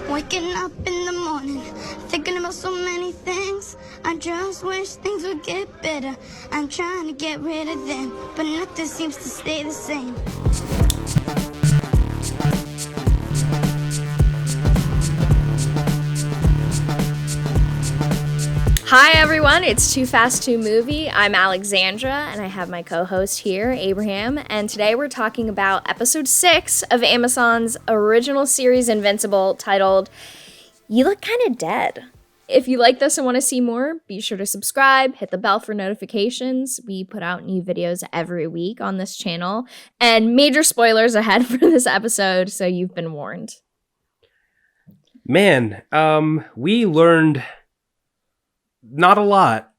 Waking up in the morning, thinking about so many things. I just wish things would get better. I'm trying to get rid of them, but nothing seems to stay the same. Hi everyone, it's 2FAST2MOVIE. I'm Alexandra, and I have my co-host here, Abraham, and today we're talking about episode 6 of Amazon's original series Invincible, titled, You Look Kinda Dead. If you like this and want to see more, be sure to subscribe, hit the bell for notifications. We put out new videos every week on this channel, and major spoilers ahead for this episode, so you've been warned. Man, we learned not a lot.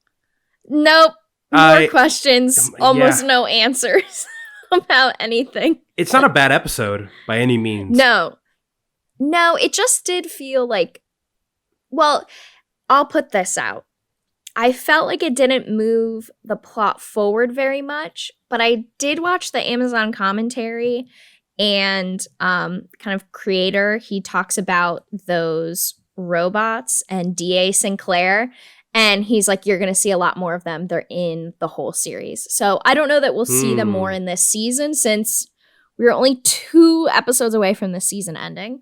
Nope. More questions, almost no answers about anything. It's not a bad episode by any means. No, it just did feel like, well, I'll put this out. I felt like it didn't move the plot forward very much, but I did watch the Amazon commentary and kind of creator. He talks about those robots and D.A. Sinclair. And he's like, you're going to see a lot more of them. They're in the whole series. So I don't know that we'll see them more in this season, since we're only 2 episodes away from the season ending.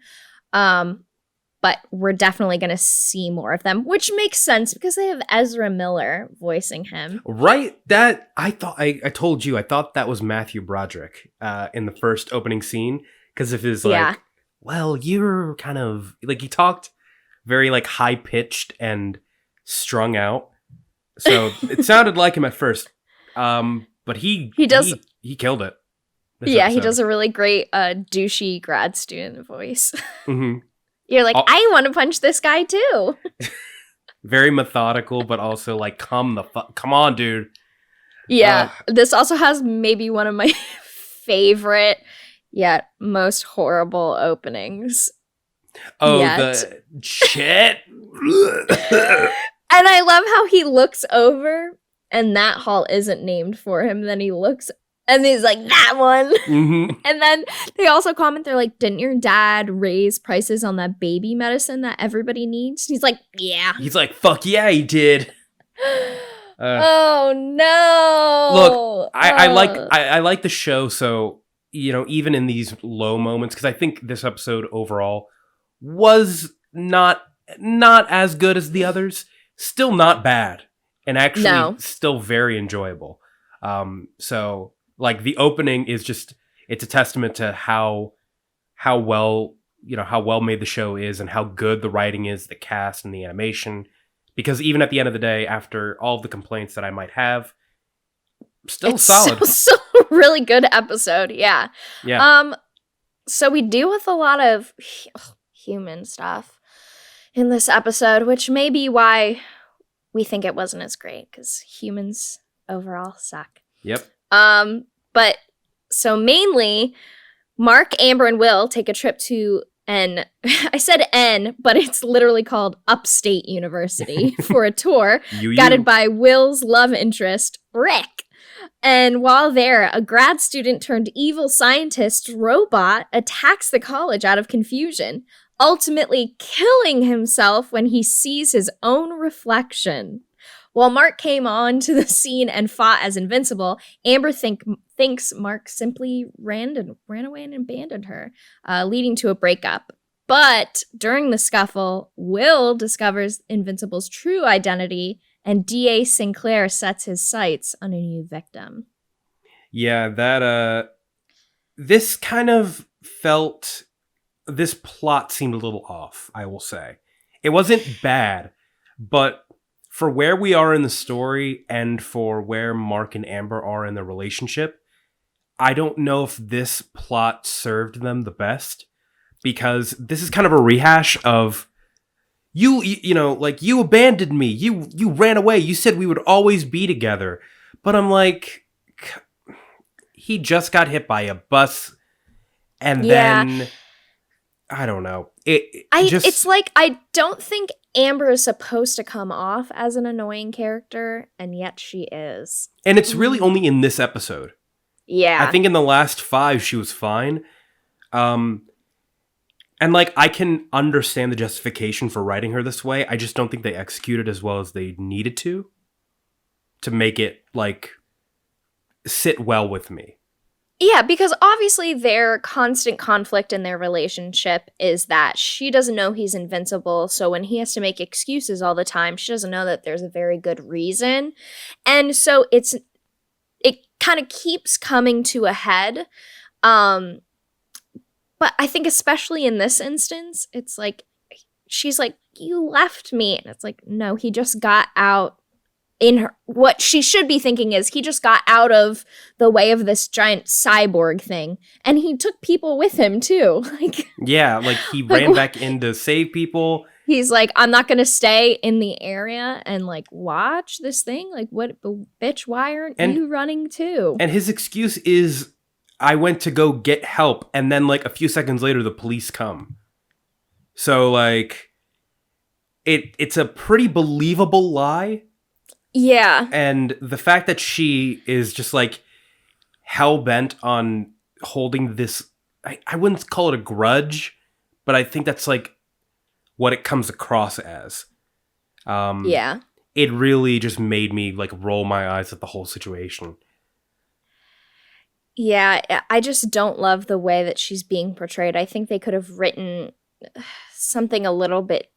But we're definitely going to see more of them, which makes sense because they have Ezra Miller voicing him. Right? That I told you, I thought that was Matthew Broderick in the first opening scene. Because of his well, you're kind of like, he talked very like high pitched and strung out, so it sounded like him at first, but he killed it. Yeah, he does a really great douchey grad student voice. Mm-hmm. You're like, I want to punch this guy too. Very methodical, but also like, come on, dude. Yeah, this also has maybe one of my favorite yet most horrible openings. Oh, the shit. And I love how he looks over and that hall isn't named for him. Then he looks and he's like, that one. Mm-hmm. And then they also comment, they're like, didn't your dad raise prices on that baby medicine that everybody needs? He's like, yeah. He's like, fuck yeah, he did. Oh no. Look, I like the show, so you know, even in these low moments, because I think this episode overall was not as good as the others. Still not bad, and actually still very enjoyable. So like the opening is just, it's a testament to how well made the show is and how good the writing is, the cast and the animation. Because even at the end of the day, after all the complaints that I might have, still solid. So really good episode, yeah. Yeah. So we deal with a lot of human stuff in this episode, which may be why we think it wasn't as great, because humans overall suck. Yep. But so mainly, Mark, Amber, and Will take a trip to I said N, but it's literally called Upstate University for a tour, guided by Will's love interest, Rick. And while there, a grad student turned evil scientist robot attacks the college out of confusion, ultimately killing himself when he sees his own reflection. While Mark came on to the scene and fought as Invincible, Amber thinks Mark simply ran away and abandoned her, leading to a breakup. But during the scuffle, Will discovers Invincible's true identity, and D.A. Sinclair sets his sights on a new victim. Yeah, this kind of felt... This plot seemed a little off, I will say. It wasn't bad, but for where we are in the story and for where Mark and Amber are in the relationship, I don't know if this plot served them the best, because this is kind of a rehash of you know, like, you abandoned me, you ran away, you said we would always be together. But I'm like, he just got hit by a bus, and then I don't know. It's like, I don't think Amber is supposed to come off as an annoying character, and yet she is. And it's really only in this episode. Yeah. I think in the last 5, she was fine. And, like, I can understand the justification for writing her this way. I just don't think they executed as well as they needed to make it, like, sit well with me. Yeah, because obviously their constant conflict in their relationship is that she doesn't know he's invincible, so when he has to make excuses all the time, she doesn't know that there's a very good reason. And so it kind of keeps coming to a head. But I think especially in this instance, it's like, she's like, you left me. And it's like, no, he just got out. In her, what she should be thinking is he just got out of the way of this giant cyborg thing, and he took people with him too. Like, yeah, like he ran back in to save people. He's like, I'm not gonna stay in the area and like watch this thing. Like, what, bitch? Why aren't you running too? And his excuse is, I went to go get help, and then like a few seconds later, the police come. So like, it's a pretty believable lie. Yeah. And the fact that she is just like hell-bent on holding this, I wouldn't call it a grudge, but I think that's like what it comes across as. Yeah. It really just made me like roll my eyes at the whole situation. Yeah, I just don't love the way that she's being portrayed. I think they could have written something a little bit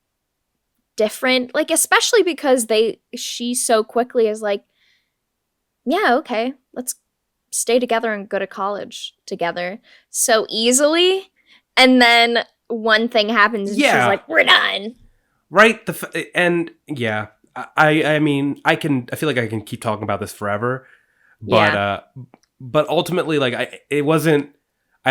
different, like especially because she so quickly is like, yeah, okay, let's stay together and go to college together so easily, and then one thing happens and she's like, we're done, right? And yeah, I mean, I feel like I can keep talking about this forever, but but ultimately, like, I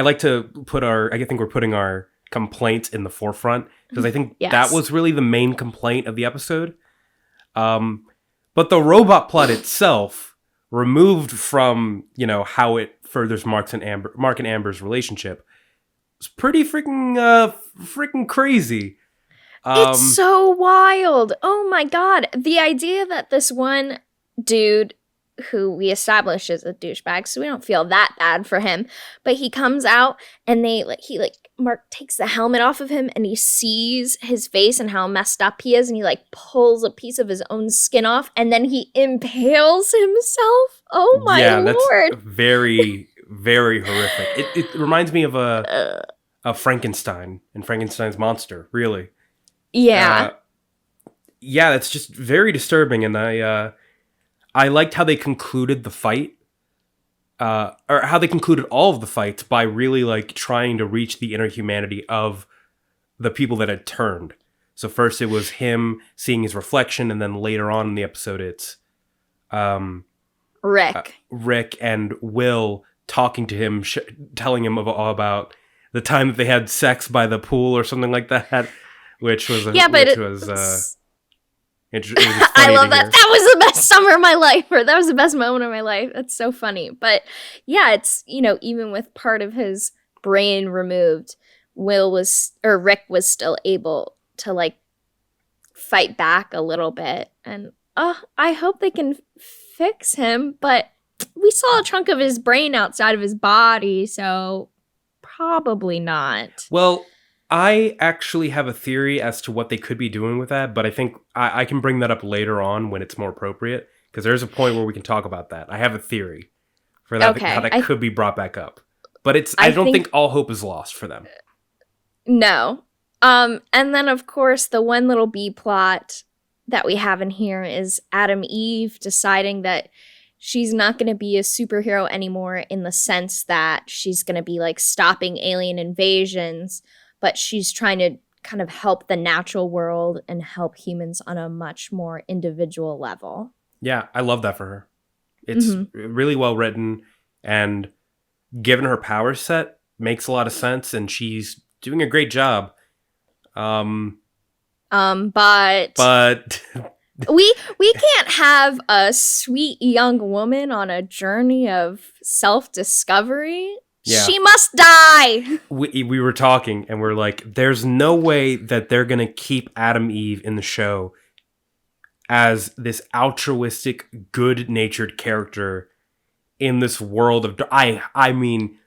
like to put I think we're putting our complaints in the forefront, because I think that was really the main complaint of the episode. But the robot plot itself, removed from, you know, how it furthers Mark and Amber's relationship, is pretty freaking crazy. It's so wild. Oh my god. The idea that this one dude, who we establish is a douchebag, so we don't feel that bad for him, but he comes out and Mark takes the helmet off of him and he sees his face and how messed up he is, and he like pulls a piece of his own skin off and then he impales himself. Oh my lord. That's very, very horrific. It reminds me of a Frankenstein and Frankenstein's monster, really. Yeah. Yeah, it's just very disturbing, and I liked how they concluded the fight, or how they concluded all of the fights by really like trying to reach the inner humanity of the people that had turned. So first it was him seeing his reflection, and then later on in the episode it's Rick and Will talking to him, telling him about the time that they had sex by the pool or something like that, which was I love that. That was the best summer of my life, or that was the best moment of my life. That's so funny. But yeah, it's, you know, even with part of his brain removed, Rick was still able to like fight back a little bit. And I hope they can fix him, but we saw a chunk of his brain outside of his body, so probably not. Well, I actually have a theory as to what they could be doing with that, but I think I can bring that up later on when it's more appropriate, because there's a point where we can talk about that. I have a theory for that, how that could be brought back up. But I don't think all hope is lost for them. No. And then, of course, the one little B plot that we have in here is Adam Eve deciding that she's not going to be a superhero anymore, in the sense that she's going to be like stopping alien invasions, but she's trying to kind of help the natural world and help humans on a much more individual level. Yeah, I love that for her. It's really well written, and given her power set, makes a lot of sense, and she's doing a great job. But we can't have a sweet young woman on a journey of self-discovery. Yeah. She must die. We were talking, and we're like, there's no way that they're going to keep Adam Eve in the show as this altruistic, good-natured character in this world of... I mean,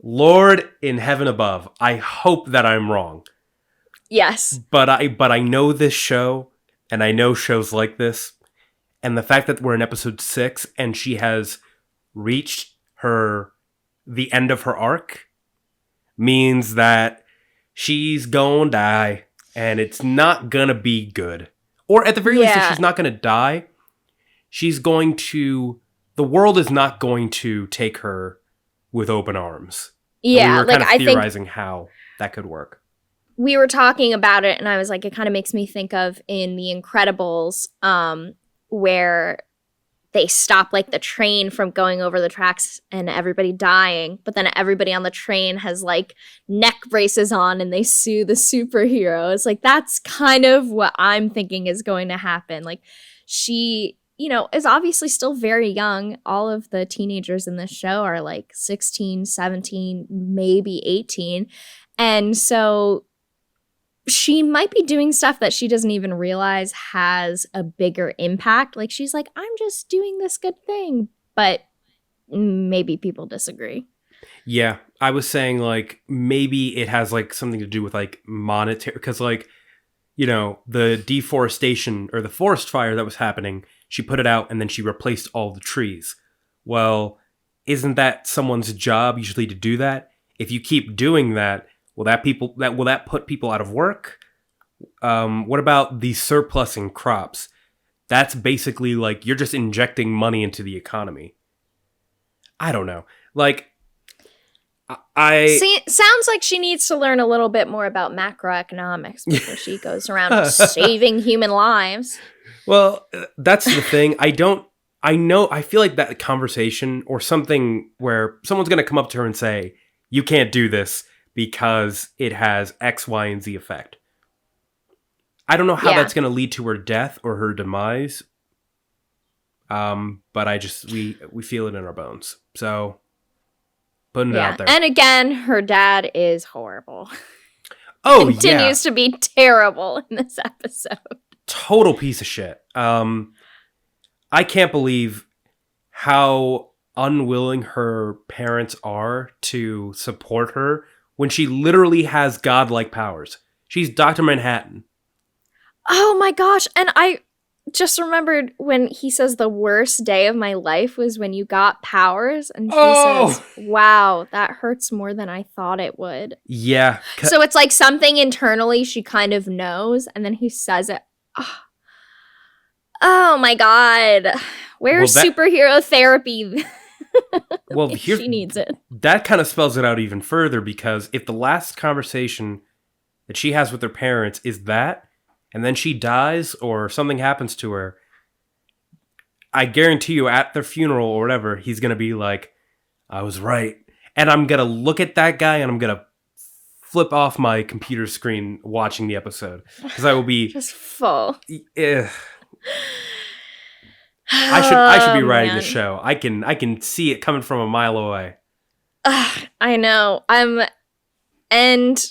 Lord in heaven above, I hope that I'm wrong. Yes. But I know this show, and I know shows like this, and the fact that we're in episode 6 and she has reached the end of her arc means that she's gonna die, and it's not gonna be good. Or at the very least, if she's not gonna die, the world is not going to take her with open arms. Yeah, and we were like kind of theorizing how that could work. We were talking about it, and I was like, it kind of makes me think of in The Incredibles, where they stop like the train from going over the tracks and everybody dying, but then everybody on the train has like neck braces on and they sue the superheroes. Like, that's kind of what I'm thinking is going to happen. Like, she, is obviously still very young. All of the teenagers in this show are like 16, 17, maybe 18. And so she might be doing stuff that she doesn't even realize has a bigger impact. Like, she's like, I'm just doing this good thing. But maybe people disagree. Yeah, I was saying, like, maybe it has, like, something to do with, like, monetary... Because, like, the deforestation or the forest fire that was happening, she put it out and then she replaced all the trees. Well, isn't that someone's job usually to do that? If you keep doing that, will that put people out of work? What about the surplusing crops? That's basically like you're just injecting money into the economy. I don't know. Like, See, sounds like she needs to learn a little bit more about macroeconomics before she goes around saving human lives. Well, that's the thing. I feel like that conversation or something where someone's going to come up to her and say, you can't do this because it has X, Y, and Z effect. I don't know how that's going to lead to her death or her demise. But we feel it in our bones. So, putting it out there. And again, her dad is horrible. Oh, Continues to be terrible in this episode. Total piece of shit. I can't believe how unwilling her parents are to support her when she literally has godlike powers. She's Dr. Manhattan. Oh my gosh. And I just remembered when he says the worst day of my life was when you got powers. And she says, wow, that hurts more than I thought it would. Yeah. So it's like something internally she kind of knows. And then he says it. Oh my God. Where's superhero therapy? Well, she needs it. That kind of spells it out even further, because if the last conversation that she has with her parents is that, and then she dies or something happens to her, I guarantee you at their funeral or whatever, he's going to be like, I was right. And I'm going to look at that guy and I'm going to flip off my computer screen watching the episode, because I will be just full. I should be writing the show. I can see it coming from a mile away. I know. And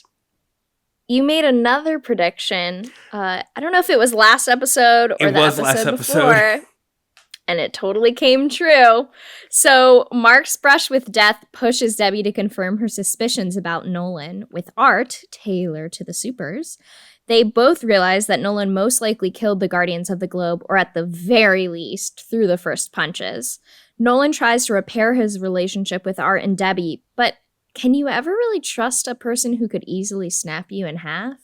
you made another prediction. I don't know if it was last episode or the episode before. And it totally came true. So Mark's brush with death pushes Debbie to confirm her suspicions about Nolan. With Art, Taylor to the supers, they both realize that Nolan most likely killed the Guardians of the Globe, or at the very least, threw the first punches. Nolan tries to repair his relationship with Art and Debbie, but can you ever really trust a person who could easily snap you in half?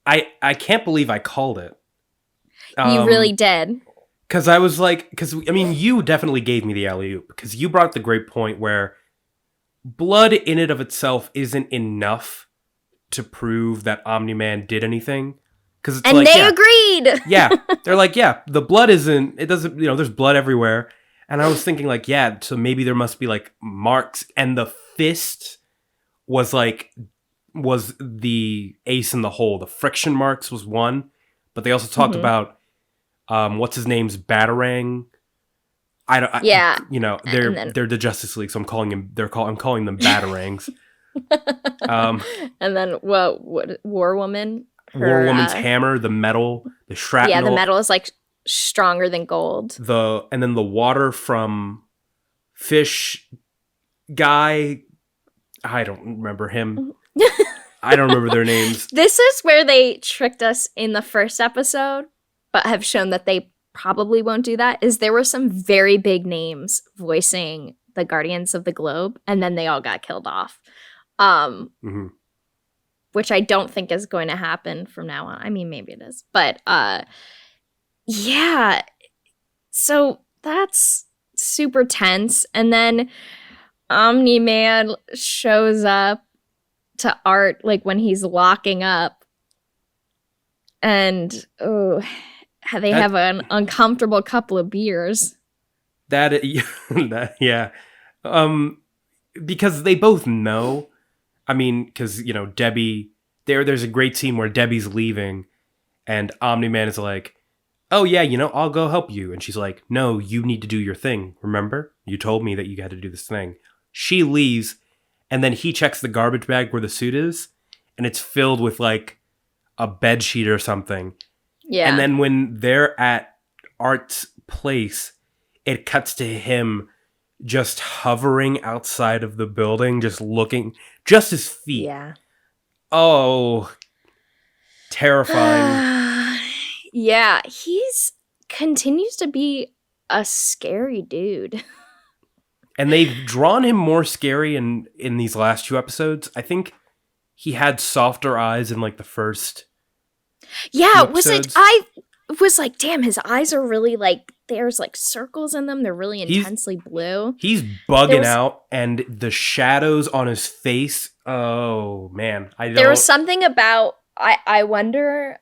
I can't believe I called it. You really did. Because I was like, you definitely gave me the alley-oop, because you brought up the great point where blood in and of itself isn't enough to prove that Omni-Man did anything. And they agreed! Yeah. They're like, yeah, the blood it doesn't, there's blood everywhere. And I was thinking like, yeah, so maybe there must be like marks. And the fist was the ace in the hole. The friction marks was one. But they also talked about what's his name's Batarang. They're the Justice League, so I'm calling them Batarangs. And then what War Woman? War Woman's hammer, the metal, the shrapnel. Yeah, the metal is like stronger than gold. And then the water from Fish guy I don't remember him. I don't remember their names. This is where they tricked us in the first episode, but have shown that they probably won't do that, is there were some very big names voicing the Guardians of the Globe, and then they all got killed off. Which I don't think is going to happen from now on. I mean, maybe it is. But, yeah. So that's super tense. And then Omni-Man shows up to Art, like, when he's locking up. And, they have an uncomfortable couple of beers. Yeah. Because they both know. I mean, because, you know, Debbie, there's a great scene where Debbie's leaving and Omni-Man is like, oh, yeah, you know, I'll go help you. And she's like, no, you need to do your thing. Remember? You told me that you had to do this thing. She leaves, and then he checks the garbage bag where the suit is, and it's filled with, like, a bed sheet or something. Yeah. And then when they're at Art's place, it cuts to him just hovering outside of the building, just looking, just his feet. Yeah. Oh, terrifying. Yeah, he's continues to be a scary dude. And they've drawn him more scary in these last 2 episodes. I think he had softer eyes in like the first. Yeah, was it? I was like, damn, his eyes are really like, there's like circles in them. They're really intensely blue. He's bugging out, and the shadows on his face. Oh man, there was something about. I wonder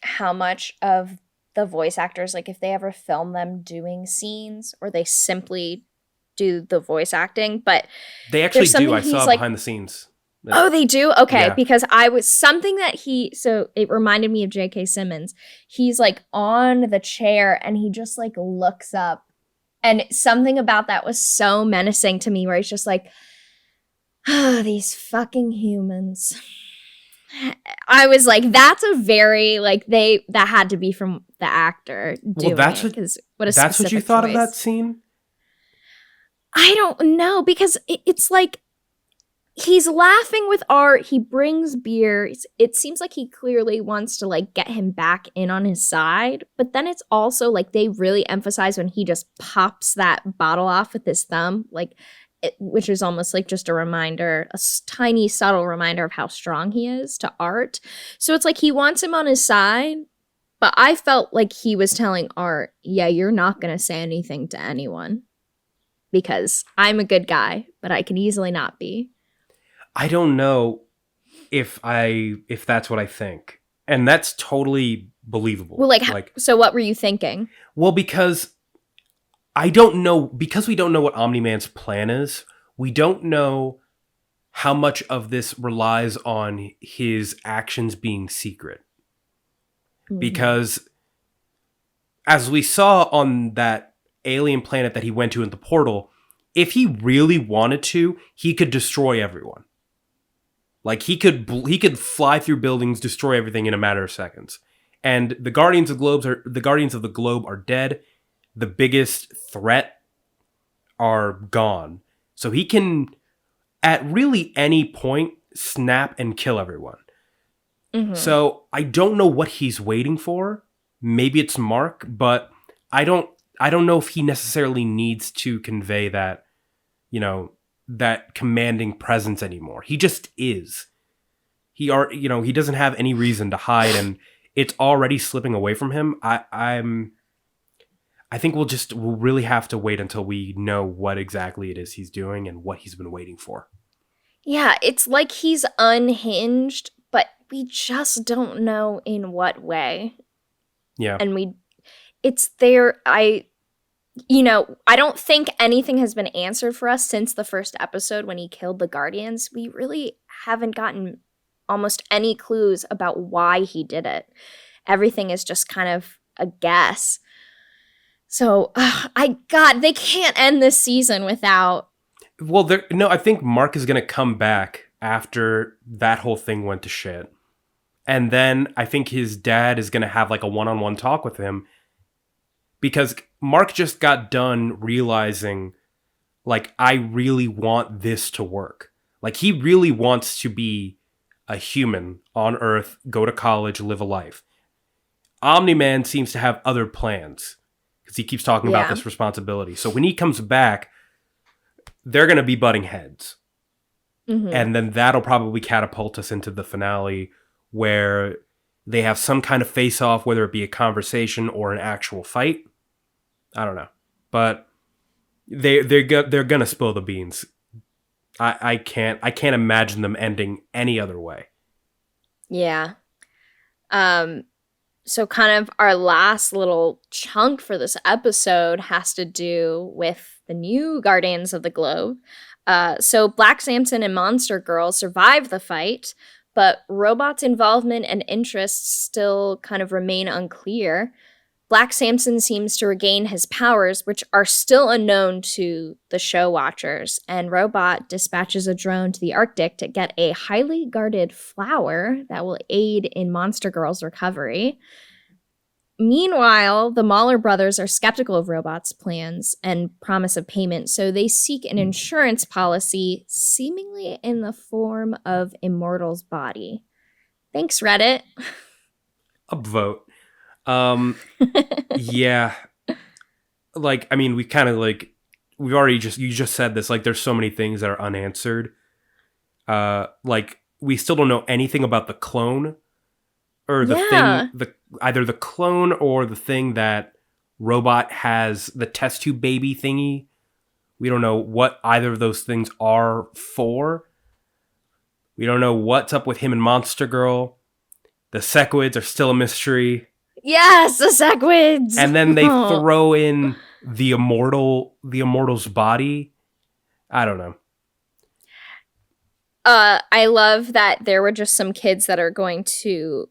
how much of the voice actors, like if they ever film them doing scenes or they simply do the voice acting, but they actually do. I saw behind the scenes. Oh, they do? Okay, yeah. Because I was something that so it reminded me of J.K. Simmons. He's like on the chair and he just like looks up, and something about that was so menacing to me, where he's just like, oh, these fucking humans. I was like, that's a very like that had to be from the actor doing that's it, that's what you thought of that scene? I don't know, because it's like he's laughing with Art. He brings beer. It seems like he clearly wants to like get him back in on his side, but then it's also like they really emphasize when he just pops that bottle off with his thumb, like. Which is almost like just a reminder, a tiny, subtle reminder of how strong he is to Art. So it's like he wants him on his side, but I felt like he was telling Art, yeah, you're not going to say anything to anyone because I'm a good guy, but I can easily not be. I don't know if that's what I think. And that's totally believable. Well, so what were you thinking? Well, because I don't know, because we don't know what Omni-Man's plan is. We don't know how much of this relies on his actions being secret. Mm-hmm. Because as we saw on that alien planet that he went to in the portal, if he really wanted to, he could destroy everyone. Like he could fly through buildings, destroy everything in a matter of seconds. And the Guardians of the Globe are dead. The biggest threat are gone. So he can, at really any point, snap and kill everyone. Mm-hmm. So I don't know what he's waiting for. Maybe it's Mark, but I don't know if he necessarily needs to convey that, you know, that commanding presence anymore. He just is. He doesn't have any reason to hide, and it's already slipping away from him. I think we'll really have to wait until we know what exactly it is he's doing and what he's been waiting for. Yeah, it's like he's unhinged, but we just don't know in what way. Yeah. And it's there. I don't think anything has been answered for us since the first episode when he killed the Guardians. We really haven't gotten almost any clues about why he did it. Everything is just kind of a guess. So, they can't end this season without. Well, I think Mark is going to come back after that whole thing went to shit. And then I think his dad is going to have like a one-on-one talk with him. Because Mark just got done realizing like, I really want this to work. Like, he really wants to be a human on Earth, go to college, live a life. Omni-Man seems to have other plans because he keeps talking about this responsibility. So when he comes back, they're going to be butting heads. Mm-hmm. And then that'll probably catapult us into the finale where they have some kind of face-off, whether it be a conversation or an actual fight. I don't know. But they're going to spill the beans. I can't imagine them ending any other way. Yeah. So kind of our last little chunk for this episode has to do with the new Guardians of the Globe. So Black Samson and Monster Girl survive the fight, but Robot's involvement and interests still kind of remain unclear. Black Samson seems to regain his powers, which are still unknown to the show watchers, and Robot dispatches a drone to the Arctic to get a highly guarded flower that will aid in Monster Girl's recovery. Meanwhile, the Mauler brothers are skeptical of Robot's plans and promise of payment, so they seek an insurance policy, seemingly in the form of Immortal's body. Thanks, Reddit. Upvote. Yeah. Like, I mean, we kind of like, you just said this, like, there's so many things that are unanswered. Like, we still don't know anything about the clone or either the clone or the thing that Robot has, the test tube baby thingy. We don't know what either of those things are for. We don't know what's up with him and Monster Girl. The Sequids are still a mystery. Yes, the Sequids! And then they throw in the Immortal's body. I don't know. I love that there were just some kids that are going to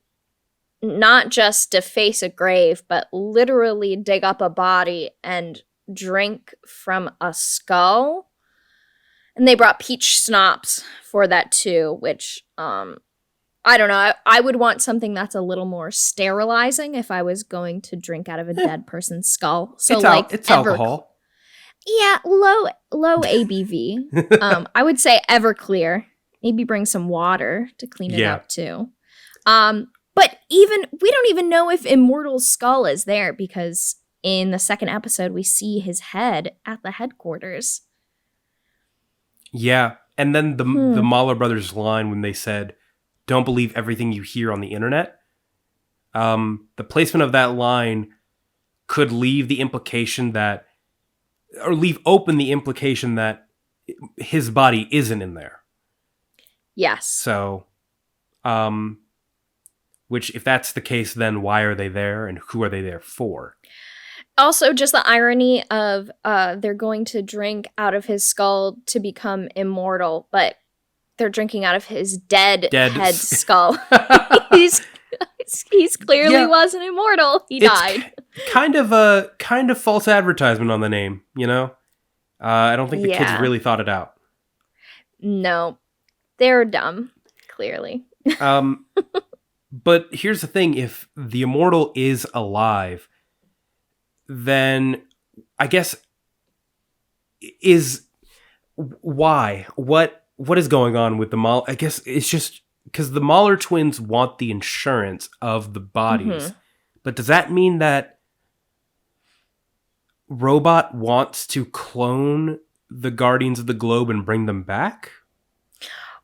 not just deface a grave, but literally dig up a body and drink from a skull. And they brought peach schnapps for that too, which, I don't know. I would want something that's a little more sterilizing if I was going to drink out of a dead person's skull. So it's alcohol. Yeah, low ABV. I would say Everclear. Maybe bring some water to clean it up too. But we don't even know if Immortal's skull is there because in the second episode we see his head at the headquarters. Yeah, and then the Mauler Brothers line when they said, "Don't believe everything you hear on the internet." The placement of that line could leave the implication that, or leave open the implication that his body isn't in there. Yes. So, which if that's the case, then why are they there and who are they there for? Also, just the irony of they're going to drink out of his skull to become immortal, but they're drinking out of his dead head skull. He's clearly wasn't immortal. He died. Kind of false advertisement on the name, you know? I don't think the kids really thought it out. No. They're dumb, clearly. But here's the thing. If the Immortal is alive, then I guess why? What is going on with the Mauler? I guess it's just because the Mauler twins want the insurance of the bodies. Mm-hmm. But does that mean that Robot wants to clone the Guardians of the Globe and bring them back?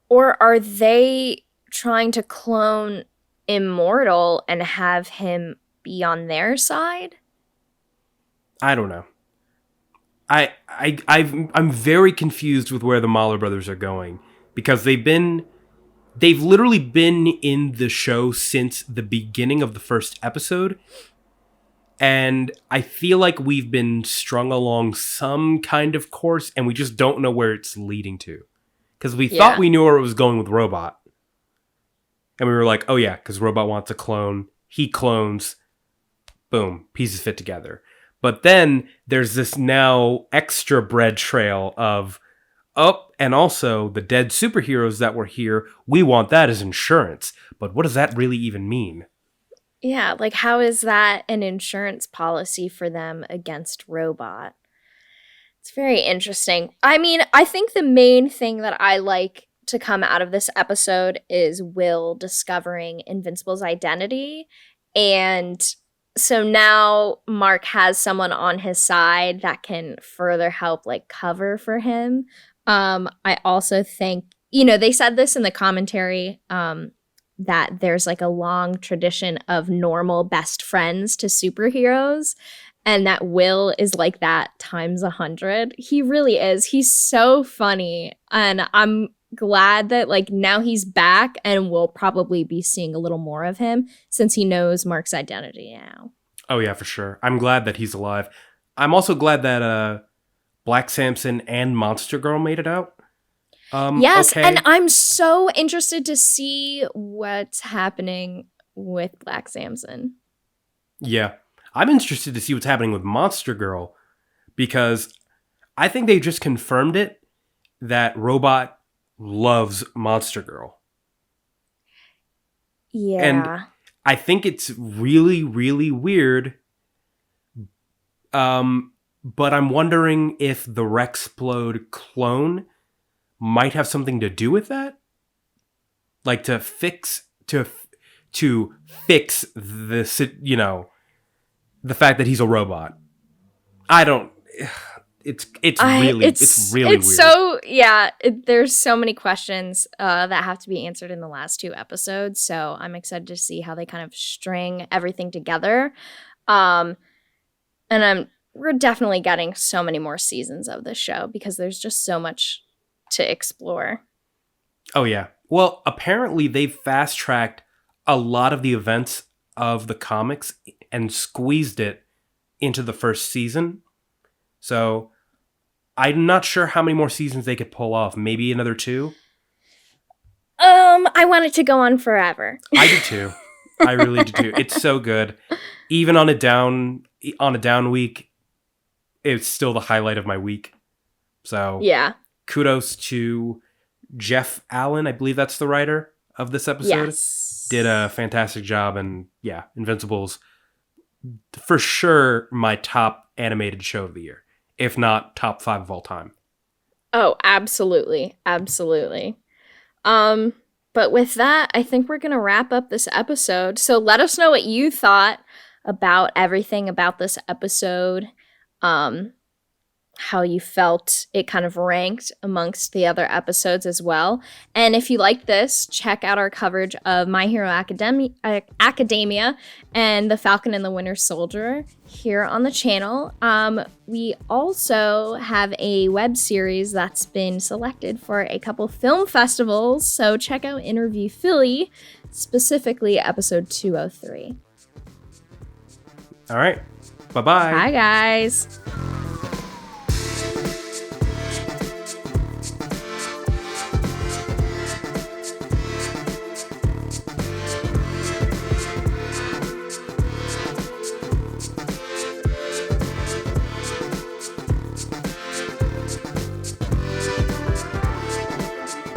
Or are they trying to clone Immortal and have him be on their side? I don't know. I'm very confused with where the Mauler brothers are going because they've literally been in the show since the beginning of the first episode, and I feel like we've been strung along some kind of course, and we just don't know where it's leading to. Because we thought we knew where it was going with Robot. And we were like, oh yeah, because Robot wants a clone. He clones. Boom. Pieces fit together. But then there's this now extra bread trail of, and also the dead superheroes that were here, we want that as insurance. But what does that really even mean? Yeah, like how is that an insurance policy for them against Robot? It's very interesting. I mean, I think the main thing that I like to come out of this episode is Will discovering Invincible's identity. And so now Mark has someone on his side that can further help like cover for him. I also think, they said this in the commentary, that there's like a long tradition of normal best friends to superheroes. And that Will is like that times 100. He really is. He's so funny. And I'm glad that like now he's back and we'll probably be seeing a little more of him since he knows Mark's identity now. Oh yeah, for sure. I'm glad that he's alive. I'm also glad that Black Samson and Monster Girl made it out. Yes, okay. And I'm so interested to see what's happening with Black Samson. Yeah. I'm interested to see what's happening with Monster Girl because I think they just confirmed it that Robot loves Monster Girl. Yeah. And I think it's really, really weird. But I'm wondering if the Rexplode clone might have something to do with that. Like to fix this, the fact that he's a robot. I don't. It's really weird. So there's so many questions that have to be answered in the last 2 episodes. So I'm excited to see how they kind of string everything together. And we're definitely getting so many more seasons of this show because there's just so much to explore. Oh yeah. Well, apparently they've fast-tracked a lot of the events of the comics and squeezed it into the first season. So I'm not sure how many more seasons they could pull off. Maybe another 2? I want it to go on forever. I do too. I really do too. It's so good. Even on a down week, it's still the highlight of my week. So yeah. Kudos to Jeff Allen. I believe that's the writer of this episode. Yes. Did a fantastic job. And yeah, Invincible's for sure my top animated show of the year, if not top 5 of all time. Oh, absolutely. Absolutely. But with that, I think we're going to wrap up this episode. So let us know what you thought about everything about this episode. How you felt it kind of ranked amongst the other episodes as well. And if you like this, check out our coverage of My Hero Academia and The Falcon and the Winter Soldier here on the channel. We also have a web series that's been selected for a couple film festivals, so check out Interview Philly, specifically episode 203. All right. Bye-bye. Bye, guys.